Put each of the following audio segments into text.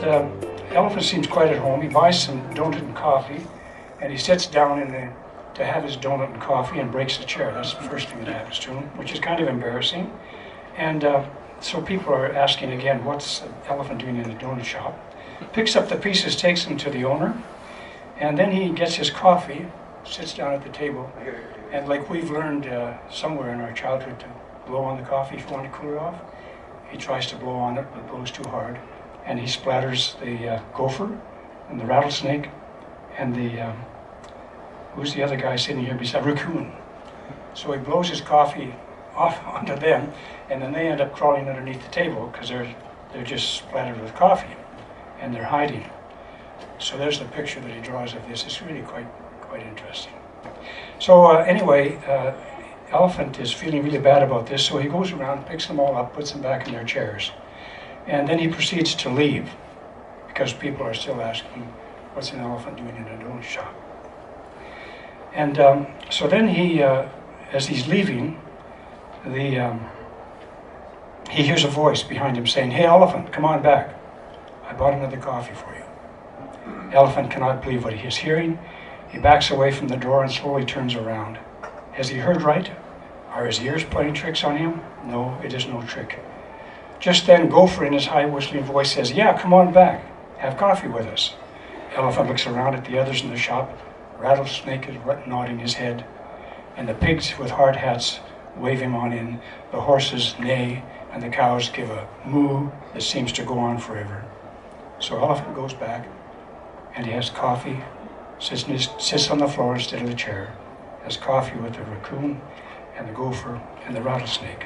But Elephant seems quite at home. He buys some donut and coffee, and he sits down to have his donut and coffee and breaks the chair. That's the first thing that happens to him, which is kind of embarrassing. And so people are asking again, what's the Elephant doing in the donut shop? Picks up the pieces, takes them to the owner, and then he gets his coffee, sits down at the table, and like we've learned somewhere in our childhood to blow on the coffee if you want to cool it off, he tries to blow on it, but blows too hard, and he splatters the gopher and the rattlesnake and the who's the other guy sitting here beside? Raccoon. So he blows his coffee off onto them, and then they end up crawling underneath the table because they're just splattered with coffee, and they're hiding. So there's the picture that he draws of this. It's really quite interesting. So anyway, Elephant is feeling really bad about this, so he goes around, picks them all up, puts them back in their chairs, and then he proceeds to leave because people are still asking, what's an elephant doing in a donut shop? And so then he, as he's leaving, he hears a voice behind him saying, "Hey, Elephant, come on back. I bought another coffee for you." Elephant cannot believe what he is hearing. He backs away from the door and slowly turns around. Has he heard right? Are his ears playing tricks on him? No, it is no trick. Just then, Gopher in his high whistling voice says, "Yeah, come on back. Have coffee with us." Elephant looks around at the others in the shop. Rattlesnake is nodding his head, and the pigs with hard hats wave him on in. The horses neigh, and the cows give a moo that seems to go on forever. So Elephant goes back, and he has coffee, sits on the floor instead of the chair, has coffee with the raccoon and the gopher and the rattlesnake.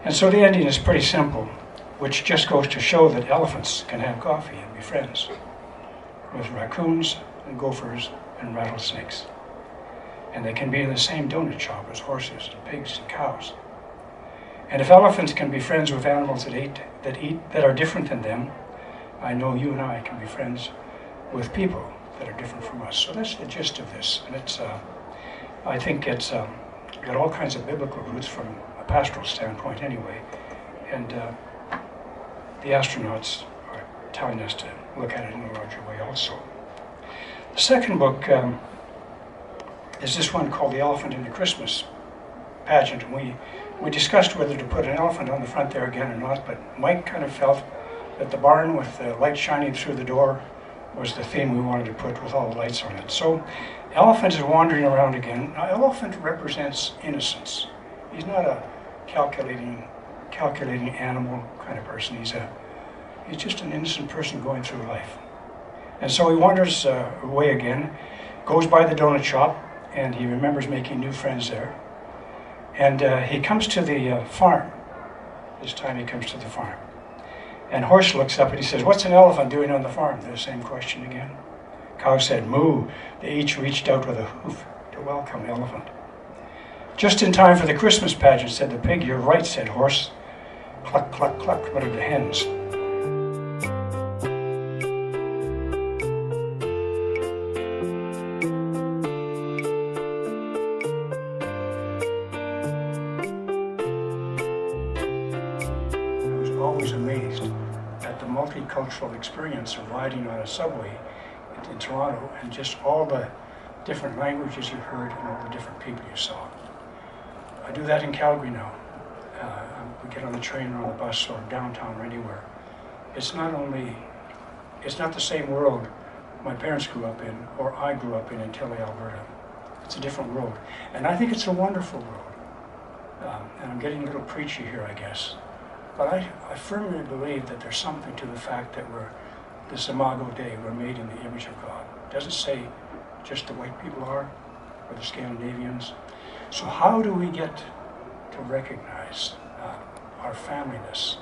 And so the ending is pretty simple, which just goes to show that elephants can have coffee and be friends with raccoons and gophers and rattlesnakes. And they can be in the same donut shop as horses and pigs and cows. And if elephants can be friends with animals that are different than them, I know you and I can be friends with people that are different from us. So that's the gist of this. And it's, I think it's got all kinds of biblical roots from a pastoral standpoint anyway. And the astronauts are telling us to look at it in a larger way also. The second book is this one called The Elephant in the Christmas Pageant. And we discussed whether to put an elephant on the front there again or not, but Mike kind of felt that the barn with the light shining through the door was the theme we wanted to put with all the lights on it. So Elephant is wandering around again. Now, Elephant represents innocence. He's not a calculating animal kind of person. He's just an innocent person going through life. And so he wanders away again, goes by the donut shop, and he remembers making new friends there. And he comes to the farm. This time he comes to the farm. And Horse looks up and he says, "What's an elephant doing on the farm?" The same question again. Cow said, "Moo." They each reached out with a hoof to welcome Elephant. "Just in time for the Christmas pageant," said the pig. "You're right," said Horse. "Cluck, cluck, cluck," muttered the hens. Always amazed at the multicultural experience of riding on a subway in Toronto and just all the different languages you heard and all the different people you saw. I do that in Calgary now. We get on the train or on the bus or downtown or anywhere. It's not the same world my parents grew up in or I grew up in Tilly, Alberta. It's a different world. And I think it's a wonderful world. And I'm getting a little preachy here, I guess. But I firmly believe that there's something to the fact that this Imago Dei, we're made in the image of God. It doesn't say just the white people are, or the Scandinavians. So how do we get to recognize our familyness,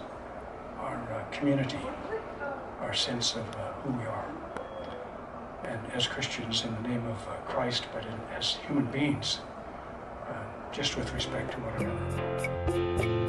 our community, our sense of who we are? And as Christians in the name of Christ, but as human beings, just with respect to one another.